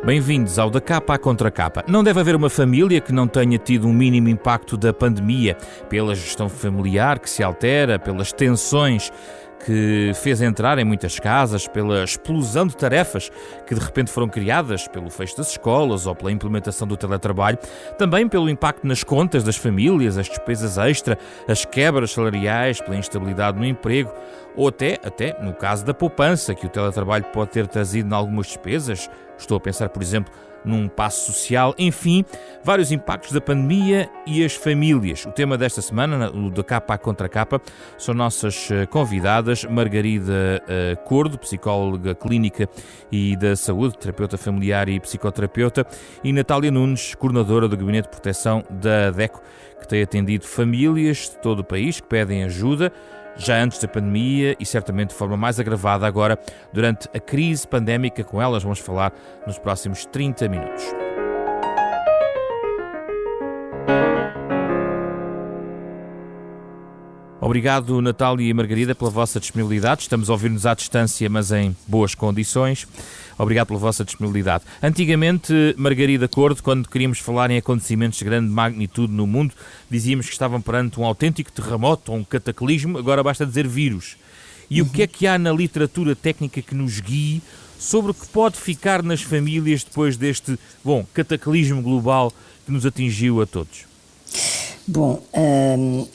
Bem-vindos ao Da Capa à Contra Capa. Não deve haver uma família que não tenha tido um mínimo impacto da pandemia, pela gestão familiar que se altera, pelas tensões que fez entrar em muitas casas, pela explosão de tarefas que de repente foram criadas, pelo fecho das escolas ou pela implementação do teletrabalho, também pelo impacto nas contas das famílias, as despesas extra, as quebras salariais, pela instabilidade no emprego, ou até no caso da poupança que o teletrabalho pode ter trazido em algumas despesas. Estou a pensar, por exemplo, num passo social, enfim, vários impactos da pandemia e as famílias. O tema desta semana, o Da Capa à Contra Capa, são nossas convidadas Margarida Cordo, psicóloga clínica e da saúde, terapeuta familiar e psicoterapeuta, e Natália Nunes, coordenadora do Gabinete de Proteção da ADECO, que tem atendido famílias de todo o país que pedem ajuda, já antes da pandemia e certamente de forma mais agravada agora durante a crise pandémica. Com elas vamos falar nos próximos 30 minutos. Obrigado, Natália e Margarida, pela vossa disponibilidade. Estamos a ouvir-nos à distância, mas em boas condições. Obrigado pela vossa disponibilidade. Antigamente, Margarida Cordo, quando queríamos falar em acontecimentos de grande magnitude no mundo, dizíamos que estavam perante um autêntico terremoto ou um cataclismo, agora basta dizer vírus. E o que é que há na literatura técnica que nos guie sobre o que pode ficar nas famílias depois deste, cataclismo global que nos atingiu a todos? Bom,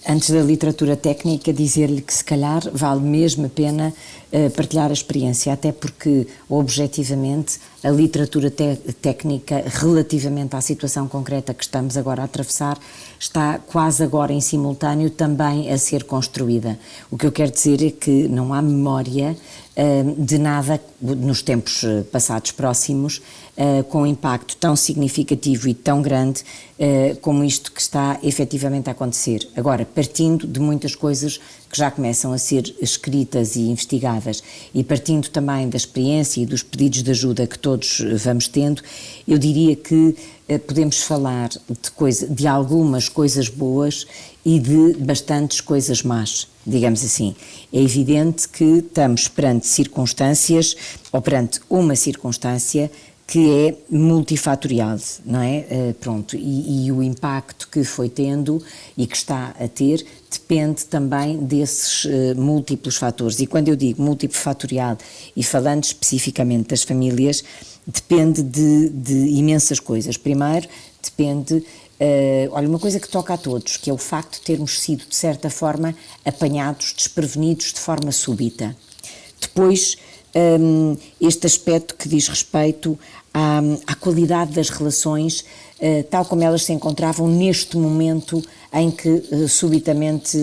antes da literatura técnica, dizer-lhe que se calhar vale mesmo a pena partilhar a experiência, até porque, objetivamente, a literatura técnica relativamente à situação concreta que estamos agora a atravessar está quase agora em simultâneo também a ser construída. O que eu quero dizer é que não há memória de nada nos tempos passados próximos com impacto tão significativo e tão grande como isto que está efetivamente a acontecer. Agora, partindo de muitas coisas que já começam a ser escritas e investigadas e partindo também da experiência e dos pedidos de ajuda que todos vamos tendo, eu diria que podemos falar de algumas coisas boas e de bastantes coisas más, digamos assim. É evidente que estamos perante circunstâncias, ou perante uma circunstância que é multifatorial, não é? E o impacto que foi tendo e que está a ter depende também desses múltiplos fatores. E quando eu digo multifatorial e falando especificamente das famílias, depende de imensas coisas. Primeiro, depende, uma coisa que toca a todos, que é o facto de termos sido, de certa forma, apanhados, desprevenidos de forma súbita. Depois, este aspecto que diz respeito à qualidade das relações, tal como elas se encontravam neste momento em que subitamente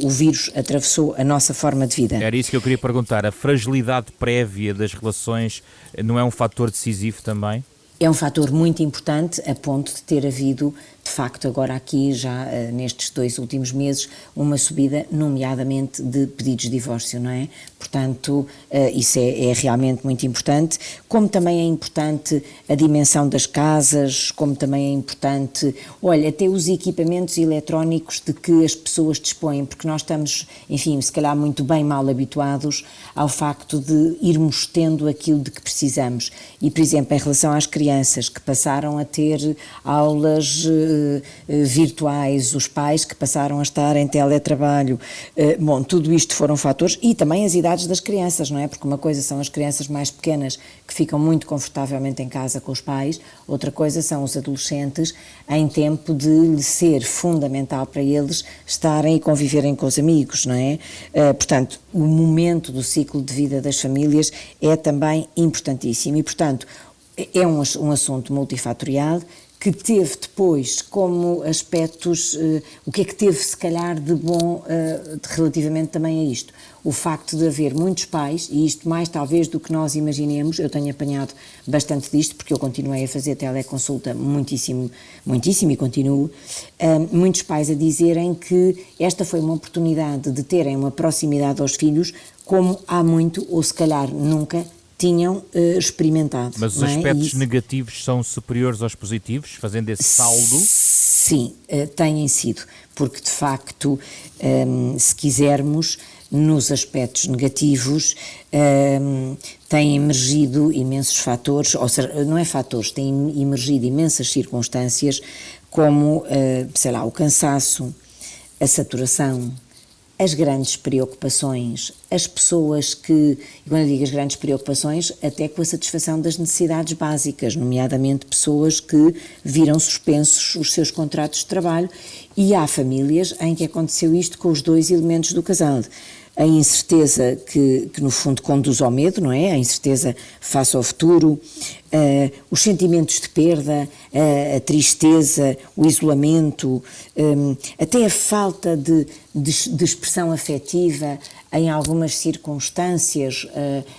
o vírus atravessou a nossa forma de vida. Era isso que eu queria perguntar. A fragilidade prévia das relações não é um fator decisivo também? É um fator muito importante, a ponto de ter havido, de facto, agora aqui, já nestes 2 últimos meses, uma subida, nomeadamente, de pedidos de divórcio, não é? Portanto, isso é realmente muito importante, como também é importante a dimensão das casas, como também é importante, até os equipamentos eletrónicos de que as pessoas dispõem, porque nós estamos, enfim, se calhar muito bem mal habituados ao facto de irmos tendo aquilo de que precisamos. E, por exemplo, em relação às crianças que passaram a ter aulas virtuais, os pais que passaram a estar em teletrabalho, tudo isto foram fatores, e também as idades das crianças, não é? Porque uma coisa são as crianças mais pequenas que ficam muito confortavelmente em casa com os pais, outra coisa são os adolescentes em tempo de lhe ser fundamental para eles estarem e conviverem com os amigos, não é? Portanto, o momento do ciclo de vida das famílias é também importantíssimo e, portanto, é um assunto multifatorial que teve depois como aspectos, o que é que teve se calhar de bom relativamente também a isto? O facto de haver muitos pais, e isto mais talvez do que nós imaginemos, eu tenho apanhado bastante disto, porque eu continuei a fazer teleconsulta muitíssimo e continuo, muitos pais a dizerem que esta foi uma oportunidade de terem uma proximidade aos filhos como há muito, ou se calhar nunca, tinham experimentado. Mas os aspectos negativos são superiores aos positivos, fazendo esse saldo? Sim, têm sido, porque de facto, se quisermos, nos aspectos negativos, têm emergido imensos fatores, ou seja, não é fatores, têm emergido imensas circunstâncias como, sei lá, o cansaço, a saturação, as grandes preocupações, as pessoas que, e quando eu digo as grandes preocupações, até com a satisfação das necessidades básicas, nomeadamente pessoas que viram suspensos os seus contratos de trabalho, e há famílias em que aconteceu isto com os dois elementos do casal. A incerteza que no fundo conduz ao medo, não é? A incerteza face ao futuro, os sentimentos de perda, a tristeza, o isolamento, até a falta de expressão afetiva em algumas circunstâncias,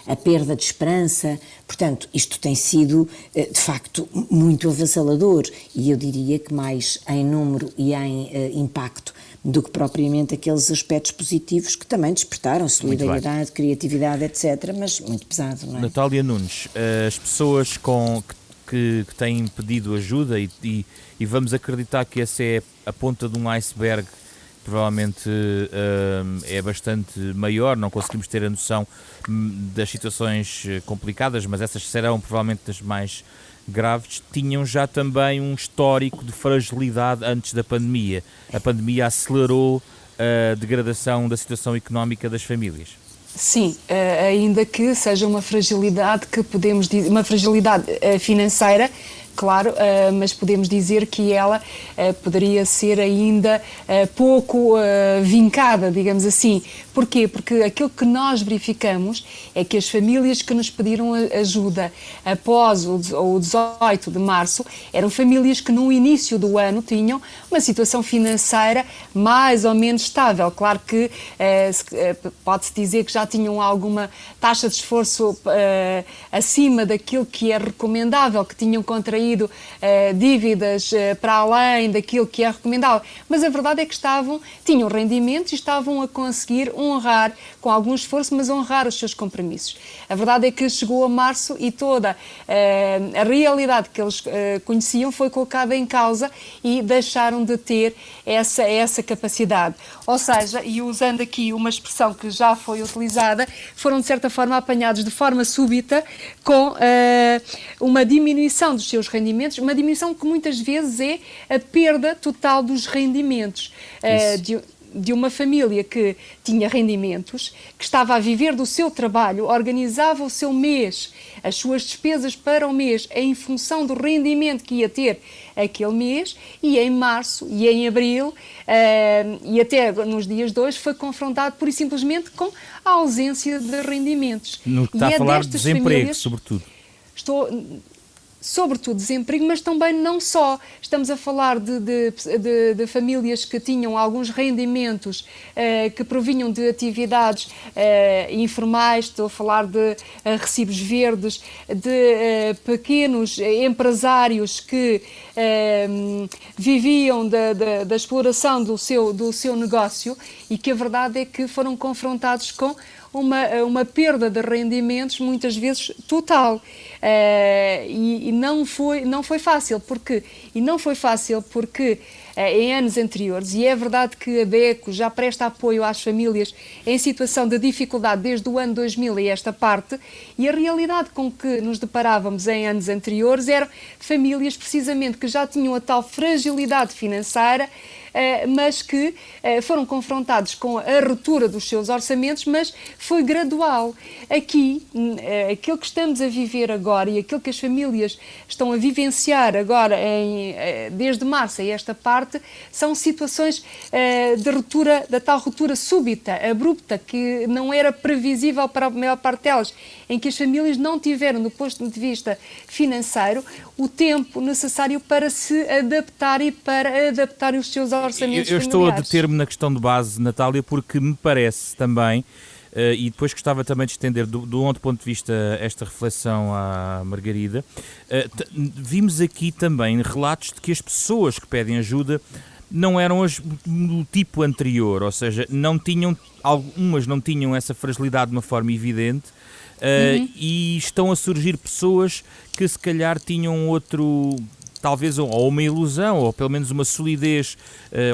a perda de esperança. Portanto, isto tem sido, de facto, muito avassalador, e eu diria que mais em número e em impacto do que propriamente aqueles aspectos positivos que também despertaram, solidariedade, criatividade, etc., mas muito pesado, não é? Natália Nunes, as pessoas que têm pedido ajuda e vamos acreditar que essa é a ponta de um iceberg, provavelmente é bastante maior, não conseguimos ter a noção das situações complicadas, mas essas serão provavelmente das mais graves, tinham já também um histórico de fragilidade antes da pandemia. A pandemia acelerou a degradação da situação económica das famílias. Sim, ainda que seja uma fragilidade que podemos dizer, uma fragilidade financeira, claro, mas podemos dizer que ela poderia ser ainda pouco vincada, digamos assim. Porquê? Porque aquilo que nós verificamos é que as famílias que nos pediram ajuda após o 18 de março eram famílias que no início do ano tinham uma situação financeira mais ou menos estável. Claro que pode-se dizer que já tinham alguma taxa de esforço acima daquilo que é recomendável, que tinham contraído dívidas para além daquilo que é recomendável, mas a verdade é que tinham rendimentos e estavam a conseguir honrar, com algum esforço, mas honrar os seus compromissos. A verdade é que chegou a março e toda a realidade que eles conheciam foi colocada em causa e deixaram de ter essa capacidade. Ou seja, e usando aqui uma expressão que já foi utilizada, foram de certa forma apanhados de forma súbita com uma diminuição dos seus rendimentos, uma diminuição que muitas vezes é a perda total dos rendimentos de uma família que tinha rendimentos, que estava a viver do seu trabalho, organizava o seu mês, as suas despesas para o mês em função do rendimento que ia ter aquele mês, e em março e em abril e até nos dias de hoje foi confrontado pura e simplesmente com a ausência de rendimentos. No que está a falar de desemprego, sobretudo. Sobretudo desemprego, mas também não só. Estamos a falar de famílias que tinham alguns rendimentos que provinham de atividades informais, estou a falar de recibos verdes, de pequenos empresários que viviam da exploração do seu negócio e que a verdade é que foram confrontados com uma perda de rendimentos muitas vezes total, e não foi fácil, porque em anos anteriores, e é verdade que a DECO já presta apoio às famílias em situação de dificuldade desde o ano 2000 e esta parte, e a realidade com que nos deparávamos em anos anteriores eram famílias precisamente que já tinham a tal fragilidade financeira, mas que foram confrontados com a ruptura dos seus orçamentos, mas foi gradual. Aqui, aquilo que estamos a viver agora e aquilo que as famílias estão a vivenciar agora, desde março a esta parte, são situações de ruptura, da tal ruptura súbita, abrupta, que não era previsível para a maior parte delas, em que as famílias não tiveram, do ponto de vista financeiro, o tempo necessário para se adaptar e para adaptar os seus orçamentos familiares. Eu estou a deter-me na questão de base, Natália, porque me parece também, e depois gostava também de estender do outro ponto de vista esta reflexão à Margarida, vimos aqui também relatos de que as pessoas que pedem ajuda não eram do tipo anterior, ou seja, algumas não tinham essa fragilidade de uma forma evidente, e estão a surgir pessoas que se calhar tinham talvez ou uma ilusão, ou pelo menos uma solidez,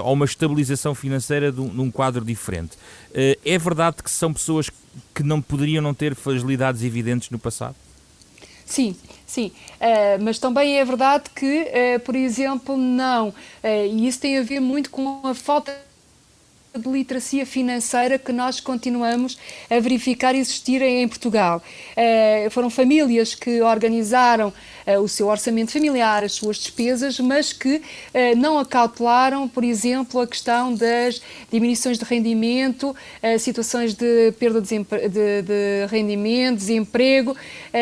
ou uma estabilização financeira num quadro diferente. É verdade que são pessoas que não poderiam não ter fragilidades evidentes no passado? Sim, sim, mas também é verdade que, por exemplo, não, e isso tem a ver muito com a falta de literacia financeira que nós continuamos a verificar existir em Portugal. Foram famílias que organizaram o seu orçamento familiar, as suas despesas, mas que não acautelaram, por exemplo, a questão das diminuições de rendimento, situações de perda de rendimento, desemprego,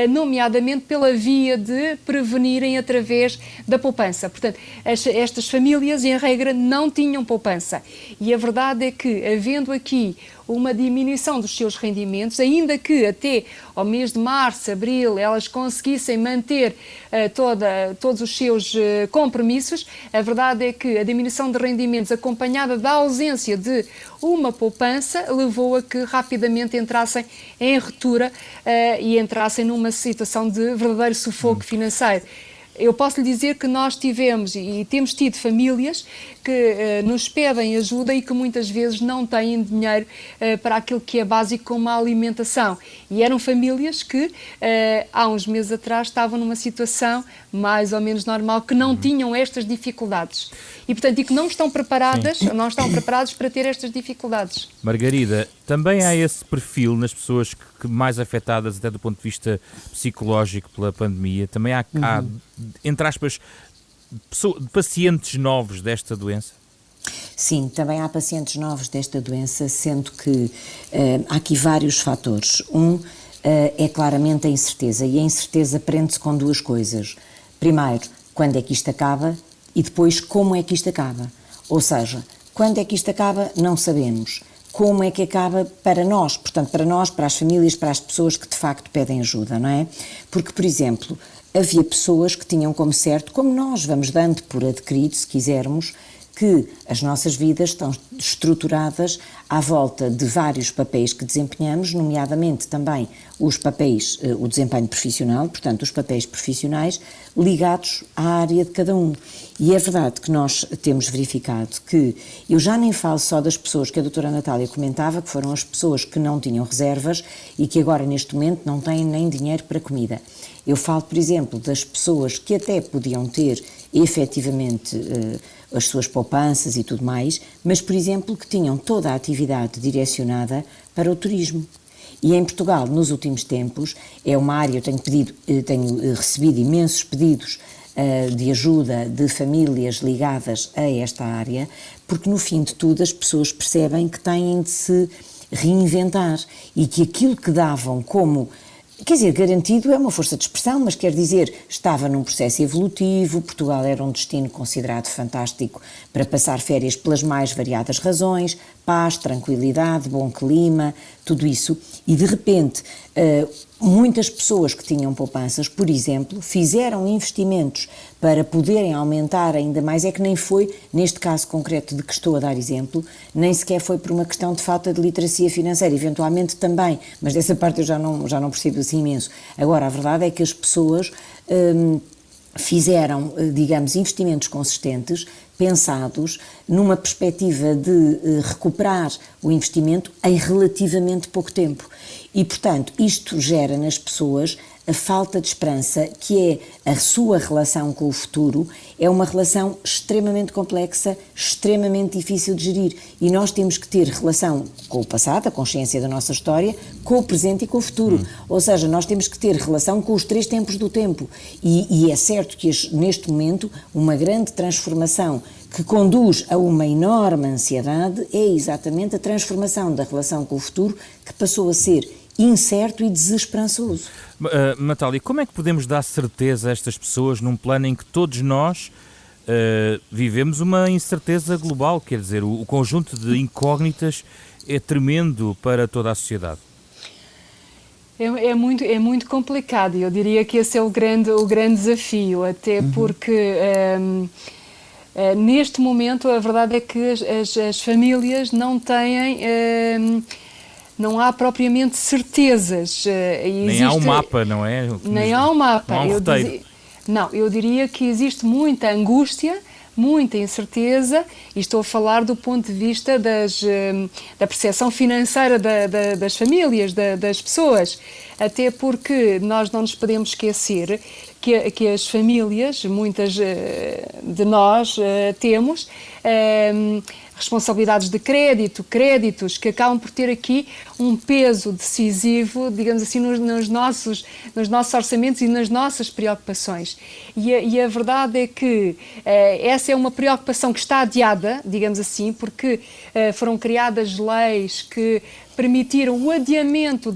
nomeadamente pela via de prevenirem através da poupança. Portanto, estas famílias, em regra, não tinham poupança. E a verdade é que, havendo aqui uma diminuição dos seus rendimentos, ainda que até ao mês de março, abril, elas conseguissem manter todos os seus compromissos, a verdade é que a diminuição de rendimentos acompanhada da ausência de uma poupança levou a que rapidamente entrassem em ruptura e entrassem numa situação de verdadeiro sufoco financeiro. Eu posso lhe dizer que nós tivemos e temos tido famílias que nos pedem ajuda e que muitas vezes não têm dinheiro para aquilo que é básico como a alimentação. E eram famílias que há uns meses atrás estavam numa situação mais ou menos normal, que não tinham estas dificuldades. E, portanto, e que não estão preparadas para ter estas dificuldades. Margarida, também há esse perfil nas pessoas que mais afetadas até do ponto de vista psicológico pela pandemia. Também há entre aspas, pacientes novos desta doença? Sim, também há pacientes novos desta doença, sendo que há aqui vários fatores. É claramente a incerteza, e a incerteza prende-se com duas coisas. Primeiro, quando é que isto acaba, e depois, como é que isto acaba. Ou seja, quando é que isto acaba, não sabemos. Como é que acaba para nós, portanto, para nós, para as famílias, para as pessoas que de facto pedem ajuda, não é? Porque, por exemplo, havia pessoas que tinham como certo, como nós vamos dando por adquirido, se quisermos, que as nossas vidas estão estruturadas à volta de vários papéis que desempenhamos, nomeadamente também os papéis, o desempenho profissional, portanto, os papéis profissionais ligados à área de cada um. E é verdade que nós temos verificado que, eu já nem falo só das pessoas que a doutora Natália comentava, que foram as pessoas que não tinham reservas e que agora, neste momento, não têm nem dinheiro para comida. Eu falo, por exemplo, das pessoas que até podiam ter, efetivamente, as suas poupanças e tudo mais, mas, por exemplo, que tinham toda a atividade direcionada para o turismo. E em Portugal, nos últimos tempos, é uma área, eu tenho recebido imensos pedidos de ajuda de famílias ligadas a esta área, porque no fim de tudo as pessoas percebem que têm de se reinventar e que aquilo que davam como... Quer dizer, garantido é uma força de expressão, mas quer dizer, estava num processo evolutivo, Portugal era um destino considerado fantástico para passar férias pelas mais variadas razões, paz, tranquilidade, bom clima, tudo isso, e de repente muitas pessoas que tinham poupanças, por exemplo, fizeram investimentos para poderem aumentar ainda mais, é que nem foi, neste caso concreto de que estou a dar exemplo, nem sequer foi por uma questão de falta de literacia financeira, eventualmente também, mas dessa parte eu já não percebo assim imenso. Agora, a verdade é que as pessoas fizeram, digamos, investimentos consistentes, pensados numa perspectiva de recuperar o investimento em relativamente pouco tempo. E, portanto, isto gera nas pessoas a falta de esperança, que é a sua relação com o futuro, é uma relação extremamente complexa, extremamente difícil de gerir. E nós temos que ter relação com o passado, a consciência da nossa história, com o presente e com o futuro. Ou seja, nós temos que ter relação com os três tempos do tempo. E é certo que neste momento uma grande transformação que conduz a uma enorme ansiedade é exatamente a transformação da relação com o futuro, que passou a ser incerto e desesperançoso. Natália, como é que podemos dar certeza a estas pessoas num plano em que todos nós vivemos uma incerteza global? Quer dizer, o conjunto de incógnitas é tremendo para toda a sociedade. É muito complicado, e eu diria que esse é o grande desafio, até porque neste momento a verdade é que as famílias não têm... não há propriamente certezas. Nem há um mapa, não é? Nem há um mapa. Não há um roteiro. Não, eu diria que existe muita angústia, muita incerteza, e estou a falar do ponto de vista da percepção financeira das famílias, das pessoas, até porque nós não nos podemos esquecer que as famílias, muitas de nós temos responsabilidades de créditos que acabam por ter aqui um peso decisivo, digamos assim, nos nossos orçamentos e nas nossas preocupações. E a verdade é que essa é uma preocupação que está adiada, digamos assim, porque foram criadas leis que permitiram o adiamento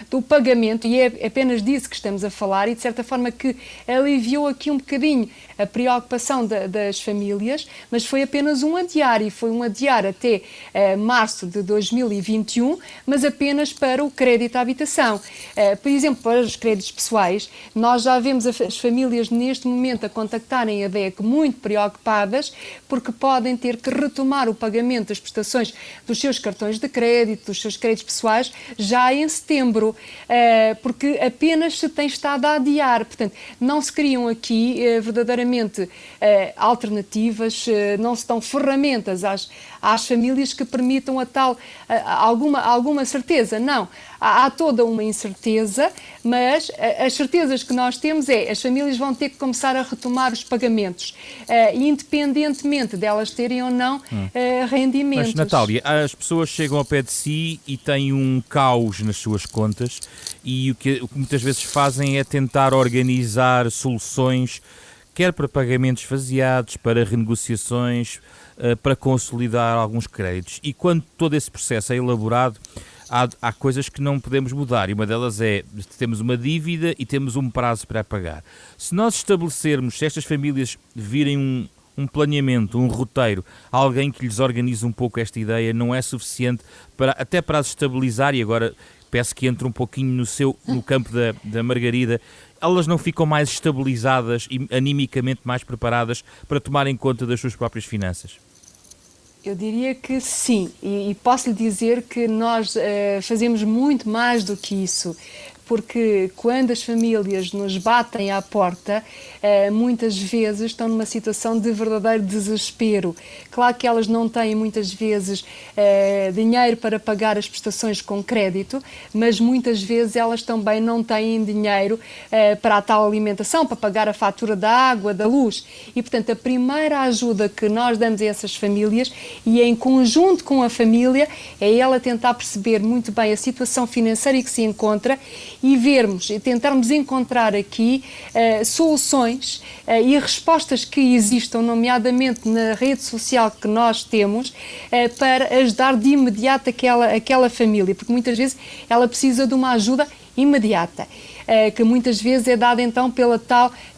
do pagamento, e é apenas disso que estamos a falar, e de certa forma que aliviou aqui um bocadinho a preocupação das famílias, mas foi apenas um adiar, e foi um adiar até março de 2021, mas apenas para o crédito à habitação. Por exemplo, para os créditos pessoais, nós já vemos as famílias neste momento a contactarem a DEC muito preocupadas, porque podem ter que retomar o pagamento das prestações dos seus cartões de crédito, dos seus créditos pessoais, já em setembro, porque apenas se tem estado a adiar. Portanto, não se criam aqui verdadeiramente alternativas, não se dão ferramentas às famílias que permitam a tal alguma certeza. Não, há toda uma incerteza, mas as certezas que nós temos as famílias vão ter que começar a retomar os pagamentos, independentemente delas terem ou não rendimentos. Mas, Natália, as pessoas chegam ao pé de si e têm um caos nas suas contas, e o que muitas vezes fazem é tentar organizar soluções, quer para pagamentos faseados, para renegociações, para consolidar alguns créditos. E quando todo esse processo é elaborado, há coisas que não podemos mudar, e uma delas é: temos uma dívida e temos um prazo para pagar. Se nós estabelecermos, se estas famílias virem um planeamento, um roteiro, alguém que lhes organize um pouco esta ideia, não é suficiente até para as estabilizar. E agora peço que entre um pouquinho no campo da Margarida. Elas não ficam mais estabilizadas e animicamente mais preparadas para tomarem conta das suas próprias finanças? Eu diria que sim, e posso lhe dizer que nós fazemos muito mais do que isso, porque quando as famílias nos batem à porta, muitas vezes estão numa situação de verdadeiro desespero. Claro que elas não têm muitas vezes dinheiro para pagar as prestações com crédito, mas muitas vezes elas também não têm dinheiro para a tal alimentação, para pagar a fatura da água, da luz. E, portanto, a primeira ajuda que nós damos a essas famílias, e em conjunto com a família, é ela tentar perceber muito bem a situação financeira em que se encontra e vermos e tentarmos encontrar aqui soluções e respostas que existam, nomeadamente na rede social que nós temos, para ajudar de imediato aquela família, porque muitas vezes ela precisa de uma ajuda imediata, que muitas vezes é dada então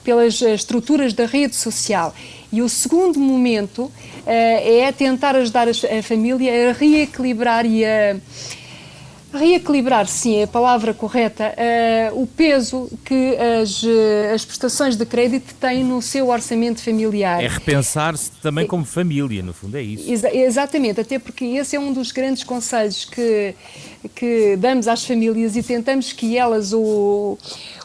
pelas estruturas da rede social. E o segundo momento é tentar ajudar a família a reequilibrar reequilibrar, sim, é a palavra correta, o peso que as prestações de crédito têm no seu orçamento familiar. É repensar-se também como família, no fundo é isso. Exatamente, até porque esse é um dos grandes conselhos que damos às famílias e tentamos que elas o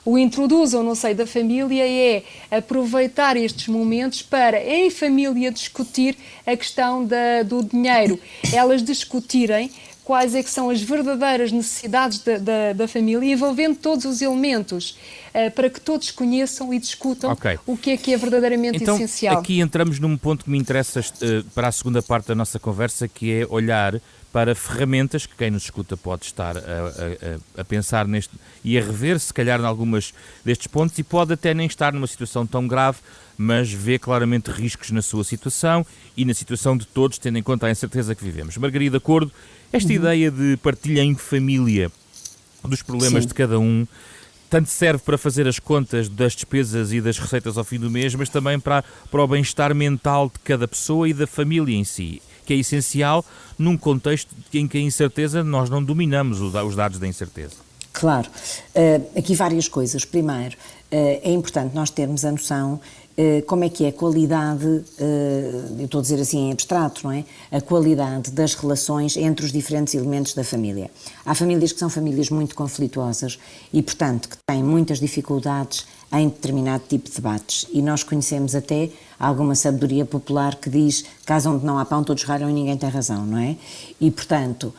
introduzam no seio da família, é aproveitar estes momentos para, em família, discutir a questão do dinheiro. Elas discutirem quais é que são as verdadeiras necessidades da família, envolvendo todos os elementos, para que todos conheçam e discutam o que é verdadeiramente essencial. Então, aqui entramos num ponto que me interessa para a segunda parte da nossa conversa, que é olhar para ferramentas que quem nos escuta pode estar a pensar neste e a rever, se calhar, em algumas destes pontos, e pode até nem estar numa situação tão grave, mas vê claramente riscos na sua situação e na situação de todos, tendo em conta a incerteza que vivemos. Margarida Cordo, esta ideia de partilha em família dos problemas de cada um, tanto serve para fazer as contas das despesas e das receitas ao fim do mês, mas também para o bem-estar mental de cada pessoa e da família em si, que é essencial num contexto em que a incerteza, nós não dominamos os dados da incerteza. Claro. Aqui várias coisas. Primeiro, é importante nós termos a noção como é que é a qualidade, eu estou a dizer assim em abstrato, não é? A qualidade das relações entre os diferentes elementos da família. Há famílias que são famílias muito conflituosas e, portanto, que têm muitas dificuldades em determinado tipo de debates. E nós conhecemos até alguma sabedoria popular que diz: casa onde não há pão, todos ralham e ninguém tem razão, não é? E, portanto,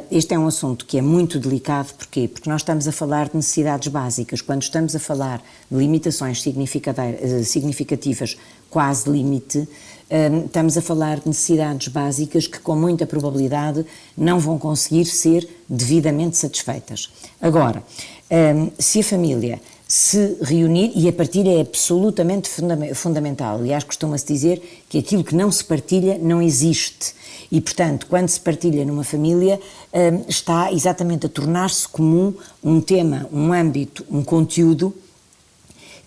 este é um assunto que é muito delicado. Porquê? Porque nós estamos a falar de necessidades básicas. Quando estamos a falar de limitações significativas, quase limite, estamos a falar de necessidades básicas que, com muita probabilidade, não vão conseguir ser devidamente satisfeitas. Agora, se a família se reunir, e a partilha é absolutamente fundamental. Aliás, costuma-se dizer que aquilo que não se partilha não existe. E, portanto, quando se partilha numa família, está exatamente a tornar-se comum um tema, um âmbito, um conteúdo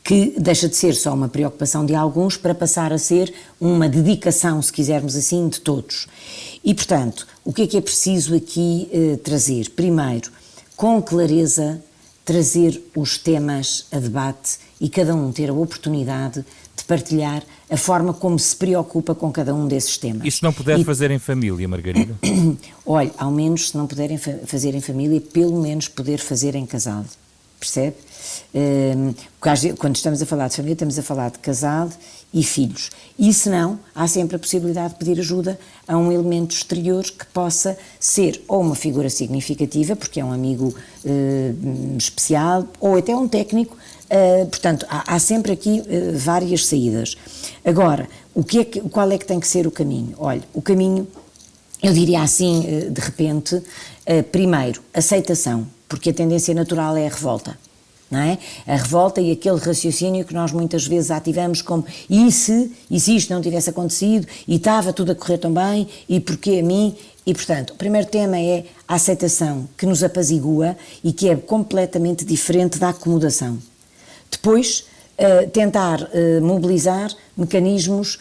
que deixa de ser só uma preocupação de alguns para passar a ser uma dedicação, se quisermos assim, de todos. E, portanto, o que é preciso aqui trazer? Primeiro, com clareza, trazer os temas a debate e cada um ter a oportunidade de partilhar a forma como se preocupa com cada um desses temas. E se não puder fazer em família, Margarida? Olha, ao menos se não puderem fazer em família, pelo menos poder fazer em casal, percebe? Quando estamos a falar de família, estamos a falar de casal e filhos. E se não, há sempre a possibilidade de pedir ajuda a um elemento exterior que possa ser ou uma figura significativa, porque é um amigo especial, ou até um técnico. Portanto, há sempre aqui várias saídas. Agora, qual é que tem que ser o caminho? Olha, o caminho, eu diria assim, de repente, primeiro, aceitação, porque a tendência natural é a revolta. Não é? A revolta e aquele raciocínio que nós muitas vezes ativamos como e se isto não tivesse acontecido e estava tudo a correr tão bem e porquê a mim? E, portanto, o primeiro tema é a aceitação, que nos apazigua e que é completamente diferente da acomodação. Depois, tentar mobilizar mecanismos,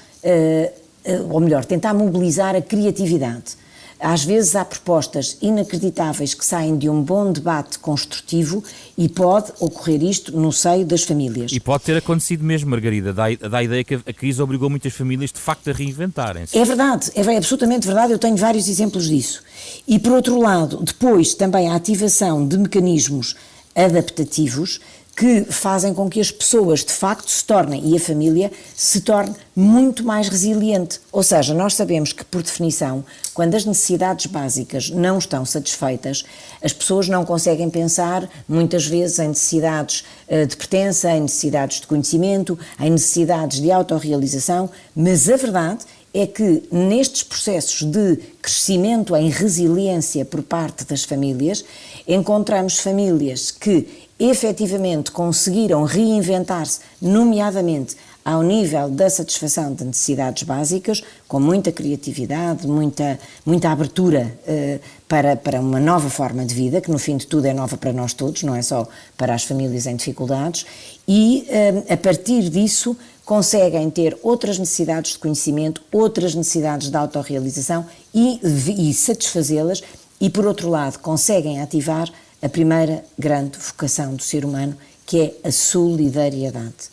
ou melhor, tentar mobilizar a criatividade. Às vezes há propostas inacreditáveis que saem de um bom debate construtivo e pode ocorrer isto no seio das famílias. E pode ter acontecido mesmo, Margarida, dá a ideia que a crise obrigou muitas famílias de facto a reinventarem-se. É verdade, é absolutamente verdade, eu tenho vários exemplos disso. E por outro lado, depois também a ativação de mecanismos adaptativos que fazem com que as pessoas de facto se tornem, e a família se torne muito mais resiliente. Ou seja, nós sabemos que, por definição, quando as necessidades básicas não estão satisfeitas, as pessoas não conseguem pensar muitas vezes em necessidades de pertença, em necessidades de conhecimento, em necessidades de autorrealização, mas a verdade é que nestes processos de crescimento em resiliência por parte das famílias, encontramos famílias que efetivamente conseguiram reinventar-se, nomeadamente ao nível da satisfação de necessidades básicas, com muita criatividade, muita abertura para uma nova forma de vida, que no fim de tudo é nova para nós todos, não é só para as famílias em dificuldades, e a partir disso conseguem ter outras necessidades de conhecimento, outras necessidades de autorrealização e satisfazê-las, e por outro lado conseguem ativar a primeira grande vocação do ser humano, que é a solidariedade.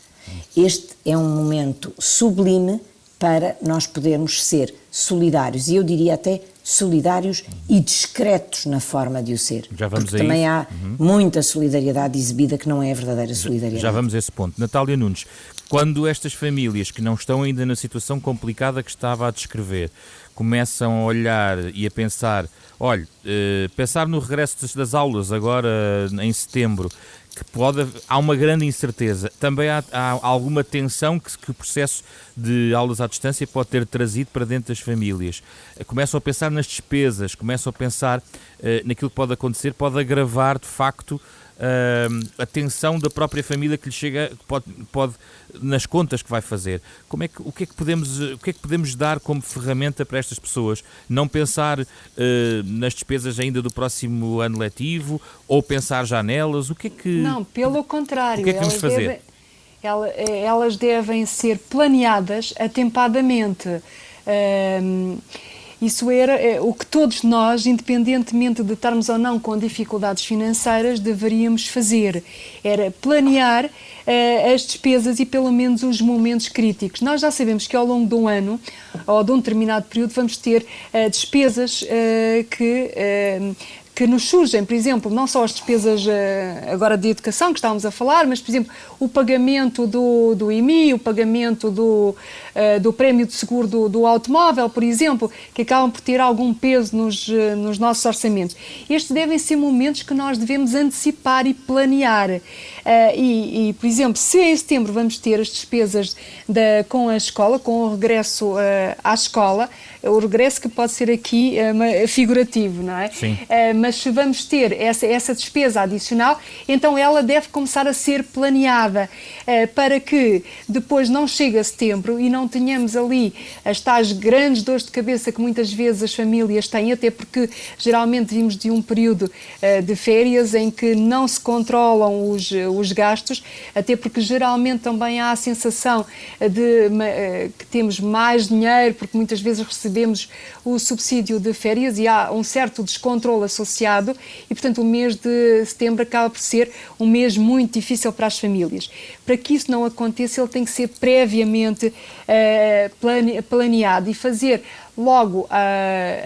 Este é um momento sublime para nós podermos ser solidários, e eu diria até solidários e discretos na forma de o ser. Já vamos porque também há muita solidariedade exibida que não é a verdadeira solidariedade. Já vamos a esse ponto. Natália Nunes, quando estas famílias que não estão ainda na situação complicada que estava a descrever, começam a olhar e a pensar, olha, pensar no regresso das aulas agora em setembro, que há uma grande incerteza, também há alguma tensão que o processo de aulas à distância pode ter trazido para dentro das famílias. Começam a pensar nas despesas, começam a pensar naquilo que pode acontecer, pode agravar de facto a tensão da própria família que lhe chega, pode nas contas que vai fazer. O que é que podemos dar como ferramenta para estas pessoas? Não pensar nas despesas ainda do próximo ano letivo ou pensar já nelas? Não, pelo contrário. O que é que vamos fazer? Elas devem ser planeadas atempadamente. Isso era o que todos nós, independentemente de estarmos ou não com dificuldades financeiras, deveríamos fazer. Era planear as despesas e pelo menos os momentos críticos. Nós já sabemos que ao longo de um ano, ou de um determinado período, vamos ter despesas que que nos surgem, por exemplo, não só as despesas agora de educação que estávamos a falar, mas, por exemplo, o pagamento do IMI, o pagamento do prémio de seguro do automóvel, por exemplo, que acabam por ter algum peso nos nossos orçamentos. Estes devem ser momentos que nós devemos antecipar e planear. Por exemplo, se em setembro vamos ter as despesas com a escola, com o regresso à escola, o regresso que pode ser aqui figurativo, não é? Sim. Mas se vamos ter essa despesa adicional, então ela deve começar a ser planeada para que depois não chegue a setembro e não tenhamos ali as tais grandes dores de cabeça que muitas vezes as famílias têm, até porque geralmente vimos de um período de férias em que não se controlam os gastos, até porque geralmente também há a sensação que temos mais dinheiro, porque muitas vezes recebemos o subsídio de férias e há um certo descontrole associado e, portanto, o mês de setembro acaba por ser um mês muito difícil para as famílias. Para que isso não aconteça, ele tem que ser previamente planeado e fazer logo,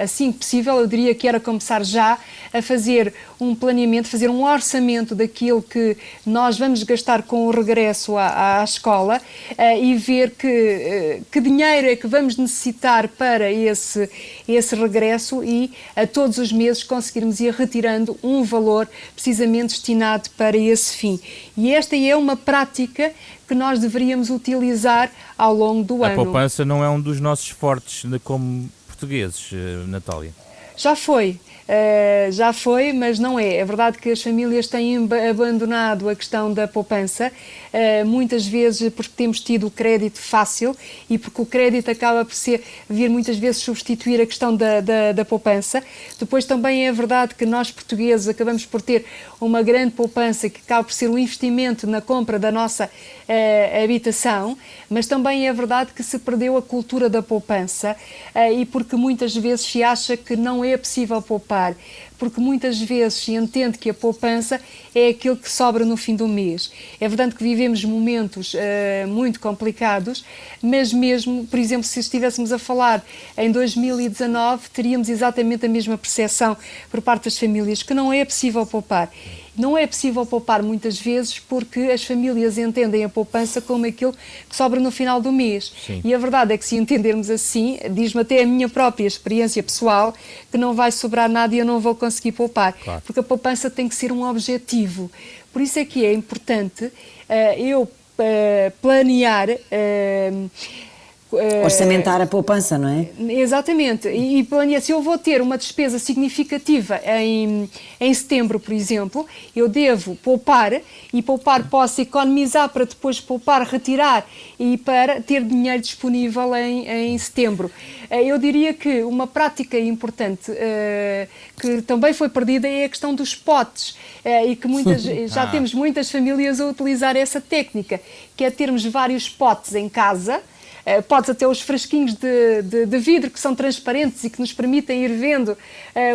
assim que possível, eu diria que era começar já a fazer um planeamento, fazer um orçamento daquilo que nós vamos gastar com o regresso à escola e ver que dinheiro é que vamos necessitar para esse regresso e a todos os meses conseguirmos ir retirando um valor precisamente destinado para esse fim. E esta é uma prática que nós deveríamos utilizar ao longo do ano. A poupança não é um dos nossos fortes como portugueses, Natália? Já foi, mas não é. É verdade que as famílias têm abandonado a questão da poupança, muitas vezes porque temos tido o crédito fácil e porque o crédito acaba por vir muitas vezes substituir a questão da poupança. Depois também é verdade que nós portugueses acabamos por ter uma grande poupança que acaba por ser um investimento na compra da nossa habitação, mas também é verdade que se perdeu a cultura da poupança e porque muitas vezes se acha que não é possível poupar, porque muitas vezes se entende que a poupança é aquilo que sobra no fim do mês. É verdade que vivemos momentos muito complicados, mas mesmo, por exemplo, se estivéssemos a falar em 2019, teríamos exatamente a mesma percepção por parte das famílias, que não é possível poupar. Não é possível poupar muitas vezes porque as famílias entendem a poupança como aquilo que sobra no final do mês. Sim. E a verdade é que se entendermos assim, diz-me até a minha própria experiência pessoal, que não vai sobrar nada e eu não vou conseguir poupar. Claro. Porque a poupança tem que ser um objetivo. Por isso é que é importante eu planear... orçamentar a poupança, não é? Exatamente. E se eu vou ter uma despesa significativa em setembro, por exemplo, eu devo poupar e poupar posso economizar para depois poupar, retirar e para ter dinheiro disponível em setembro. Eu diria que uma prática importante que também foi perdida é a questão dos potes e que já temos muitas famílias a utilizar essa técnica, que é termos vários potes em casa. Podes até os frasquinhos de vidro que são transparentes e que nos permitem ir vendo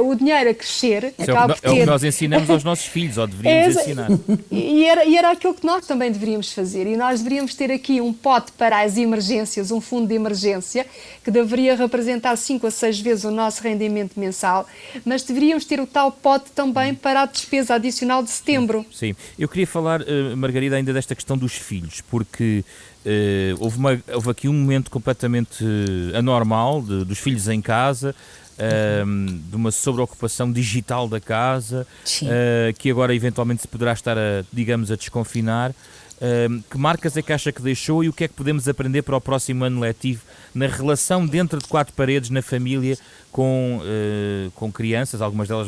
o dinheiro a crescer. É o que nós ensinamos aos nossos filhos, ou deveríamos ensinar. E era aquilo que nós também deveríamos fazer. E nós deveríamos ter aqui um pote para as emergências, um fundo de emergência, que deveria representar 5 a 6 vezes o nosso rendimento mensal, mas deveríamos ter o tal pote também para a despesa adicional de setembro. Sim. Eu queria falar, Margarida, ainda desta questão dos filhos, porque... houve aqui um momento completamente anormal dos filhos em casa, de uma sobreocupação digital da casa, que agora eventualmente se poderá estar a desconfinar. Que marcas é que acha que deixou e o que é que podemos aprender para o próximo ano letivo na relação dentro de 4 paredes na família com crianças, algumas delas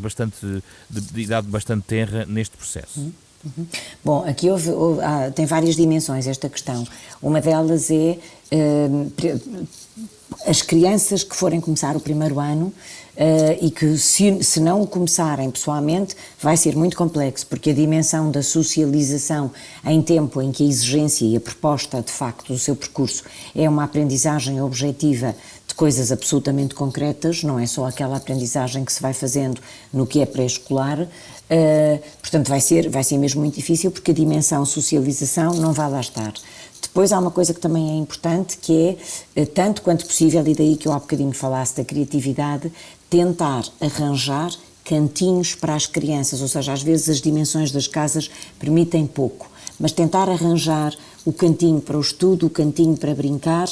de idade bastante tenra neste processo? Bom, aqui tem várias dimensões esta questão. Uma delas é as crianças que forem começar o primeiro ano e que se não o começarem pessoalmente vai ser muito complexo, porque a dimensão da socialização em tempo em que a exigência e a proposta de facto do seu percurso é uma aprendizagem objetiva de coisas absolutamente concretas, não é só aquela aprendizagem que se vai fazendo no que é pré-escolar, portanto vai ser mesmo muito difícil porque a dimensão socialização não vai lá estar. Depois há uma coisa que também é importante, que é, tanto quanto possível, e daí que eu há bocadinho falasse da criatividade, tentar arranjar cantinhos para as crianças, ou seja, às vezes as dimensões das casas permitem pouco, mas tentar arranjar o cantinho para o estudo, o cantinho para brincar,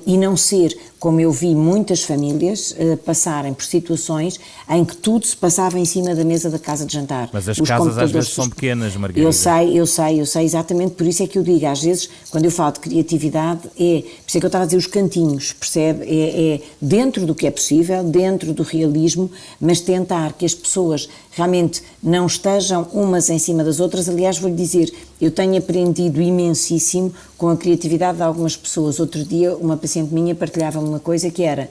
e não ser, como eu vi muitas famílias passarem por situações em que tudo se passava em cima da mesa da casa de jantar. Mas as casas às vezes são pequenas, Margarida. Eu sei, exatamente por isso é que eu digo, às vezes, quando eu falo de criatividade, por isso é que eu estava a dizer os cantinhos, percebe? É dentro do que é possível, dentro do realismo, mas tentar que as pessoas realmente não estejam umas em cima das outras. Aliás, vou-lhe dizer, eu tenho aprendido imensíssimo com a criatividade de algumas pessoas. Outro dia, uma paciente minha partilhava-me uma coisa que era...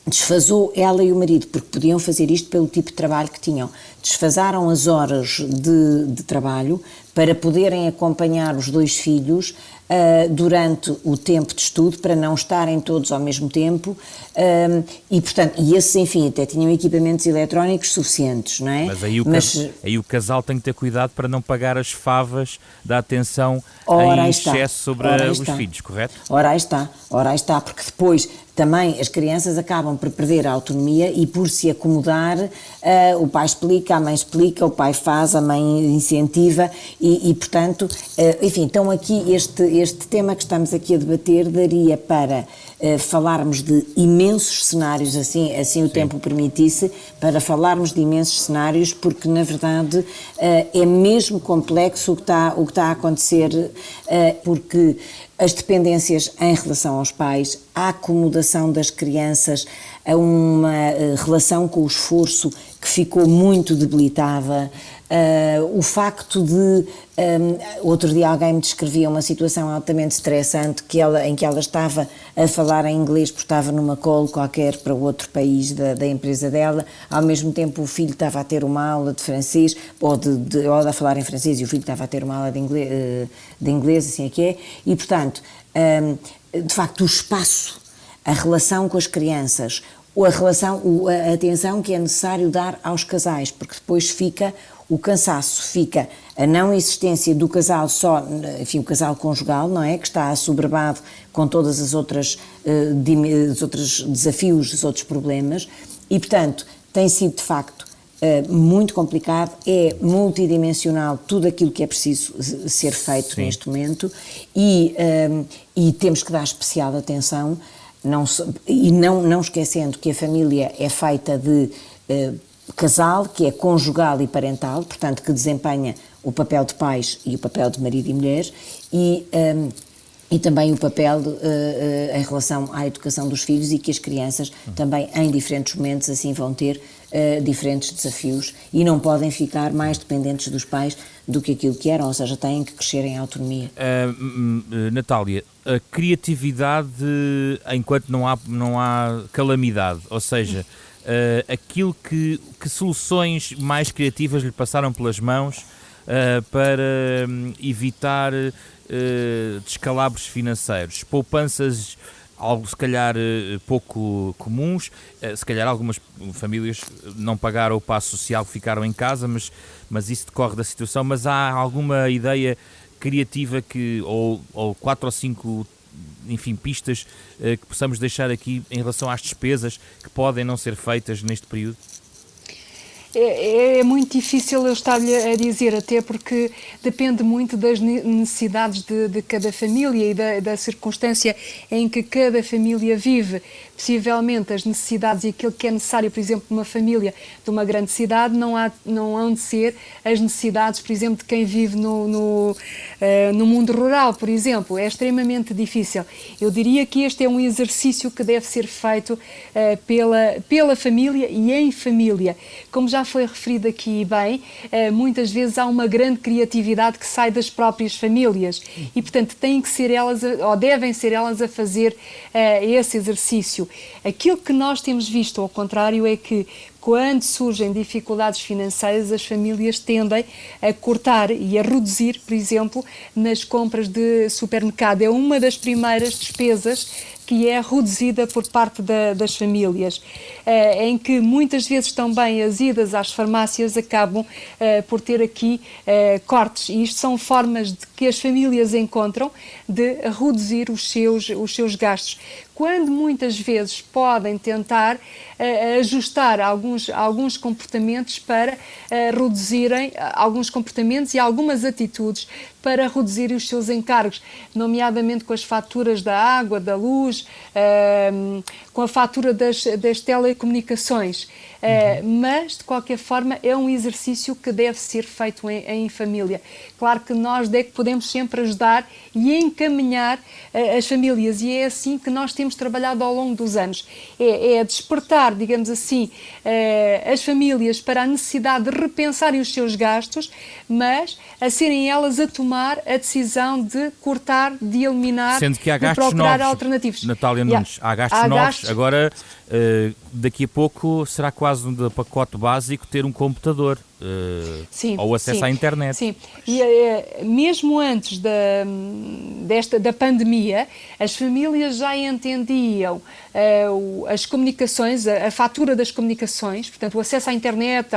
desfasou ela e o marido, porque podiam fazer isto pelo tipo de trabalho que tinham. Desfasaram as horas de trabalho para poderem acompanhar os 2 filhos durante o tempo de estudo, para não estarem todos ao mesmo tempo, e portanto, esses, enfim, até tinham equipamentos eletrónicos suficientes, não é? Mas aí o casal tem que ter cuidado para não pagar as favas da atenção em excesso sobre os filhos, correto? Ora aí está, porque depois também as crianças acabam por perder a autonomia e por se acomodar, o pai explica, a mãe explica, o pai faz, a mãe incentiva e portanto, enfim, então aqui este tema que estamos aqui a debater daria para falarmos de imensos cenários, assim o tempo permitisse, para falarmos de imensos cenários, porque na verdade é mesmo complexo o que está a acontecer, porque as dependências em relação aos pais, a acomodação das crianças, a uma relação com o esforço que ficou muito debilitada, o facto de... outro dia alguém me descrevia uma situação altamente estressante em que ela estava a falar em inglês porque estava numa call qualquer para outro país da empresa dela, ao mesmo tempo o filho estava a ter uma aula de francês, ou a falar em francês e o filho estava a ter uma aula de inglês, assim é que é, e portanto, de facto o espaço, a relação com as crianças, a atenção que é necessário dar aos casais, porque depois fica o cansaço, fica a não existência do casal só, enfim, o casal conjugal, não é? Que está assoberbado com todas os outros desafios, os outros problemas, e portanto tem sido de facto muito complicado, é multidimensional tudo aquilo que é preciso ser feito neste momento e temos que dar especial atenção, não esquecendo que a família é feita de casal, que é conjugal e parental, portanto que desempenha o papel de pais e o papel de marido e mulher e também o papel em relação à educação dos filhos e que as crianças também em diferentes momentos assim vão ter diferentes desafios e não podem ficar mais dependentes dos pais do que aquilo que eram, ou seja, têm que crescer em autonomia. Natália, a criatividade enquanto não há calamidade, ou seja, aquilo que soluções mais criativas lhe passaram pelas mãos para evitar descalabros financeiros, poupanças algo se calhar pouco comuns, se calhar algumas famílias não pagaram o passo social, ficaram em casa, mas isso decorre da situação, mas há alguma ideia criativa ou 4 ou 5, enfim, pistas que possamos deixar aqui em relação às despesas que podem não ser feitas neste período? É muito difícil eu estar-lhe a dizer, até porque depende muito das necessidades de cada família e da circunstância em que cada família vive. Possivelmente as necessidades e aquilo que é necessário, por exemplo, de uma família de uma grande cidade, não hão de ser as necessidades, por exemplo, de quem vive no mundo rural, por exemplo. É extremamente difícil. Eu diria que este é um exercício que deve ser feito pela família e em família. Como já foi referido aqui bem, muitas vezes há uma grande criatividade que sai das próprias famílias e, portanto, têm que ser elas, ou devem ser elas a fazer esse exercício. Aquilo que nós temos visto, ao contrário, é que quando surgem dificuldades financeiras, as famílias tendem a cortar e a reduzir, por exemplo, nas compras de supermercado. É uma das primeiras despesas que é reduzida por parte das famílias, em que muitas vezes também as idas às farmácias acabam por ter aqui cortes, e isto são formas que as famílias encontram de reduzir os seus gastos, quando muitas vezes podem tentar ajustar alguns comportamentos para reduzirem alguns comportamentos e algumas atitudes para reduzirem os seus encargos, nomeadamente com as faturas da água, da luz, com a fatura das telecomunicações. Mas, de qualquer forma, é um exercício que deve ser feito em família. Claro que nós podemos sempre ajudar e encaminhar as famílias, e é assim que nós temos trabalhado ao longo dos anos. É despertar, digamos assim, as famílias para a necessidade de repensarem os seus gastos, mas a serem elas a tomar a decisão de cortar, de eliminar, sendo que há de gastos procurar novos, alternativas. Natália Nunes, há gastos novos. Agora, daqui a pouco será quase um pacote básico ter um computador. Ou acesso à internet. Sim, e mesmo antes da pandemia, as famílias já entendiam as comunicações, a fatura das comunicações, portanto o acesso à internet,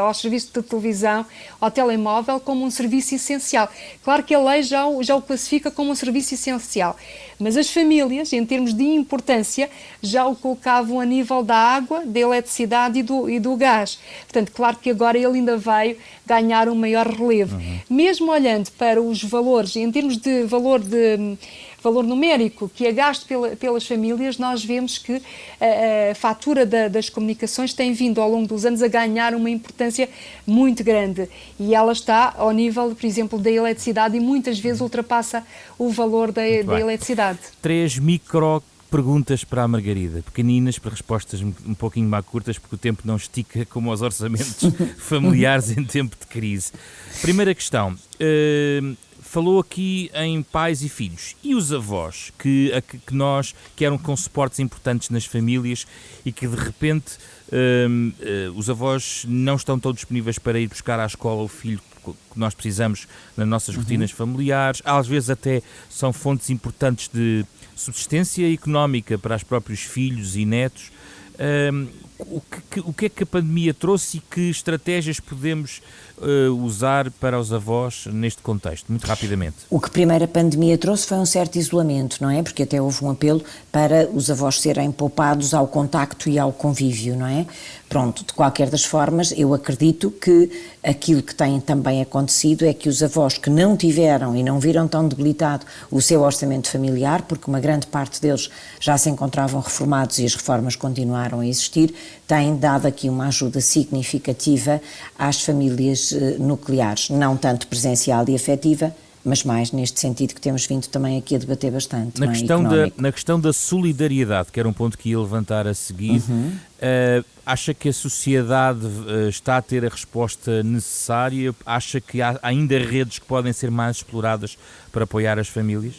aos serviços de televisão, ao telemóvel, como um serviço essencial. Claro que a lei já o classifica como um serviço essencial, mas as famílias, em termos de importância, já o colocavam a nível da água, da eletricidade e do gás. Portanto, claro que agora ele ainda vai ganhar um maior relevo. Mesmo olhando para os valores, em termos de valor numérico que é gasto pelas famílias, nós vemos que a fatura das comunicações tem vindo ao longo dos anos a ganhar uma importância muito grande, e ela está ao nível, por exemplo, da eletricidade, e muitas vezes ultrapassa o valor da eletricidade. 3 micro perguntas para a Margarida, pequeninas, para respostas um pouquinho mais curtas, porque o tempo não estica como os orçamentos familiares em tempo de crise. Primeira questão, falou aqui em pais e filhos, e os avós, que eram com suportes importantes nas famílias e que de repente os avós não estão todos disponíveis para ir buscar à escola o filho que nós precisamos nas nossas rotinas familiares, às vezes até são fontes importantes de subsistência económica para os próprios filhos e netos. O que é que a pandemia trouxe e que estratégias podemos usar para os avós neste contexto, muito rapidamente? O que primeiro a pandemia trouxe foi um certo isolamento, não é? Porque até houve um apelo para os avós serem poupados ao contacto e ao convívio, não é? Pronto, de qualquer das formas, eu acredito que aquilo que tem também acontecido é que os avós que não tiveram e não viram tão debilitado o seu orçamento familiar, porque uma grande parte deles já se encontravam reformados e as reformas continuaram a existir, têm dado aqui uma ajuda significativa às famílias nucleares, não tanto presencial e afetiva, mas mais neste sentido que temos vindo também aqui a debater bastante. Na questão da solidariedade, que era um ponto que ia levantar a seguir, acha que a sociedade está a ter a resposta necessária? Acha que há ainda redes que podem ser mais exploradas para apoiar as famílias?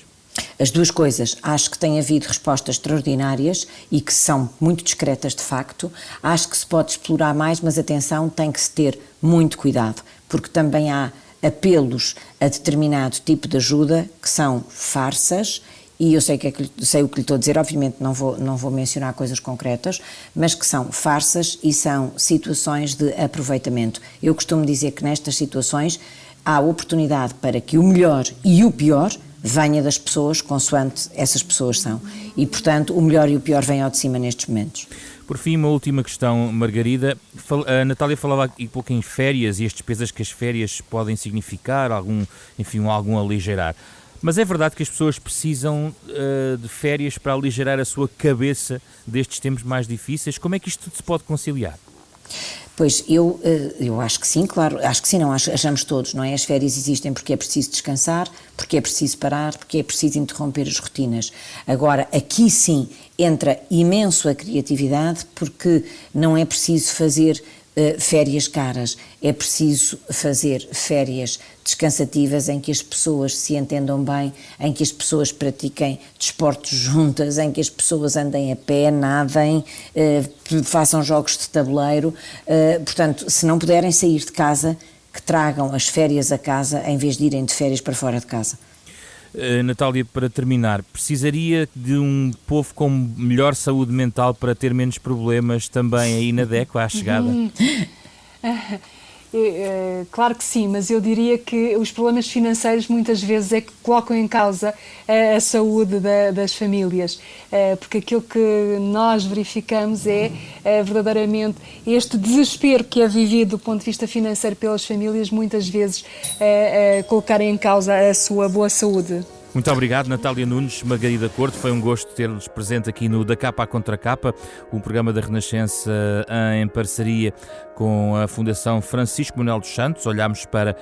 As duas coisas. Acho que tem havido respostas extraordinárias e que são muito discretas de facto. Acho que se pode explorar mais, mas atenção, tem que se ter muito cuidado, porque também há apelos a determinado tipo de ajuda que são farsas, e eu sei o que lhe estou a dizer, obviamente não vou mencionar coisas concretas, mas que são farsas e são situações de aproveitamento. Eu costumo dizer que nestas situações há oportunidade para que o melhor e o pior venha das pessoas consoante essas pessoas são. E, portanto, o melhor e o pior vêm ao de cima nestes momentos. Por fim, uma última questão, Margarida. A Natália falava aqui um pouco em férias e as despesas que as férias podem significar, algum aligeirar. Mas é verdade que as pessoas precisam de férias para aligerar a sua cabeça destes tempos mais difíceis. Como é que isto tudo se pode conciliar? Pois, eu acho que sim, claro, acho que sim, não, achamos todos, não é? As férias existem porque é preciso descansar, porque é preciso parar, porque é preciso interromper as rotinas. Agora, aqui sim entra imenso a criatividade, porque não é preciso fazer férias caras, é preciso fazer férias descansativas em que as pessoas se entendam bem, em que as pessoas pratiquem desportos juntas, em que as pessoas andem a pé, nadem, façam jogos de tabuleiro. Portanto, se não puderem sair de casa, que tragam as férias a casa em vez de irem de férias para fora de casa. Natália, para terminar, precisaria de um povo com melhor saúde mental para ter menos problemas também aí na DECO à chegada? Claro que sim, mas eu diria que os problemas financeiros muitas vezes é que colocam em causa a saúde das famílias, porque aquilo que nós verificamos é verdadeiramente este desespero que é vivido do ponto de vista financeiro pelas famílias, muitas vezes colocarem em causa a sua boa saúde. Muito obrigado, Natália Nunes, Margarida Corto. Foi um gosto ter-nos presente aqui no Da Capa à Contra Capa, um programa da Renascença em parceria com a Fundação Francisco Manuel dos Santos. Olhámos para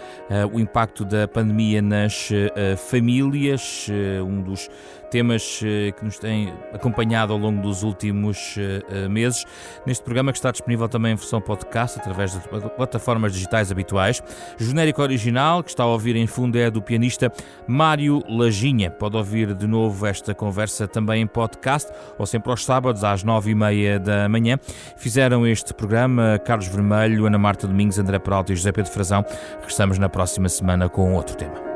o impacto da pandemia nas famílias, um dos temas que nos têm acompanhado ao longo dos últimos meses. Neste programa, que está disponível também em versão podcast, através das plataformas digitais habituais. O genérico original, que está a ouvir em fundo, é do pianista Mário Laginha. Pode ouvir de novo esta conversa também em podcast, ou sempre aos sábados, às 9h30 da manhã. Fizeram este programa Carlos Vermelho, Ana Marta Domingos, André Peralta e José Pedro Frazão. Regressamos na próxima semana com outro tema.